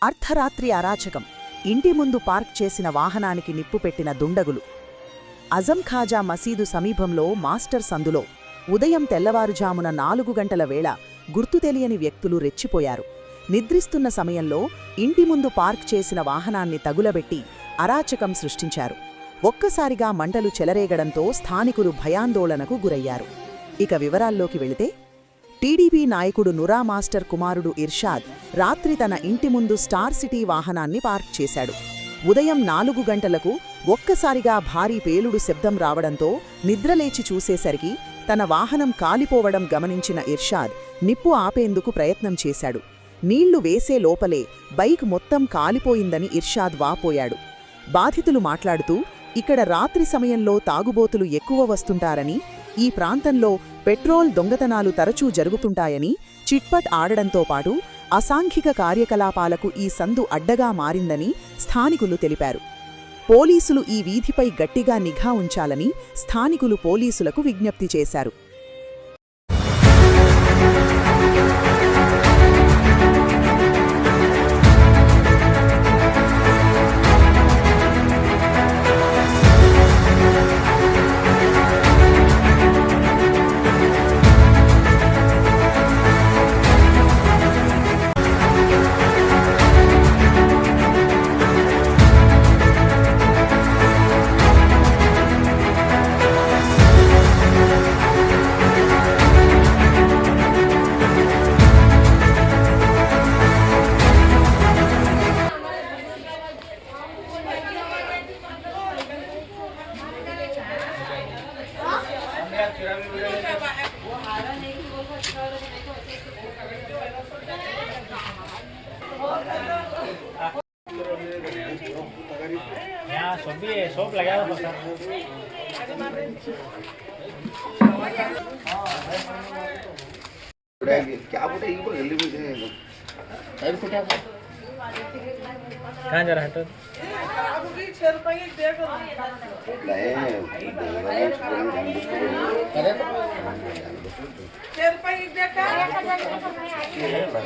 అర్ధరాత్రి అరాచకం. ఇంటి ముందు పార్క్ చేసిన వాహనానికి నిప్పుపెట్టిన దుండగులు. అజం ఖాజా మసీదు సమీపంలో మాస్టర్ సందులో ఉదయం తెల్లవారుజామున 4 గంటల వేళ గుర్తు తెలియని వ్యక్తులు రెచ్చిపోయారు. నిద్రిస్తున్న సమయంలో ఇంటి ముందు పార్క్ చేసిన వాహనాన్ని తగులబెట్టి అరాచకం సృష్టించారు. ఒక్కసారిగా మంటలు చెలరేగడంతో స్థానికులు భయాందోళనకు గురయ్యారు. ఇక వివరాల్లోకి వెళితే, టీడీపీ నాయకుడు నురా మాస్టర్ కుమారుడు ఇర్షాద్ రాత్రి తన ఇంటి ముందు స్టార్ సిటీ వాహనాన్ని పార్క్ చేశాడు. ఉదయం 4 గంటలకు ఒక్కసారిగా భారీ పేలుడు శబ్దం రావడంతో నిద్రలేచి చూసేసరికి తన వాహనం కాలిపోవడం గమనించిన ఇర్షాద్ నిప్పు ఆపేందుకు ప్రయత్నం చేశాడు. నీళ్లు వేసే లోపలే బైక్ మొత్తం కాలిపోయిందని ఇర్షాద్ వాపోయాడు. బాధితులు మాట్లాడుతూ, ఇక్కడ రాత్రి సమయంలో తాగుబోతులు ఎక్కువ వస్తుంటారని, ఈ ప్రాంతంలో పెట్రోల్ దొంగతనాలు తరచూ జరుగుతుంటాయని, చిట్పట్ ఆడడంతో పాటు అసాంఘిక కార్యకలాపాలకు ఈ సందు అడ్డగా మారిందని స్థానికులు తెలిపారు. పోలీసులు ఈ వీధిపై గట్టిగా నిఘా ఉంచాలని స్థానికులు పోలీసులకు విజ్ఞప్తి చేశారు. यहाँ शॉप लगा हुआ था। क्या बोले ये बोल जल्दी मुझे टाइम से क्या कहाँ जा रहा है तो नहीं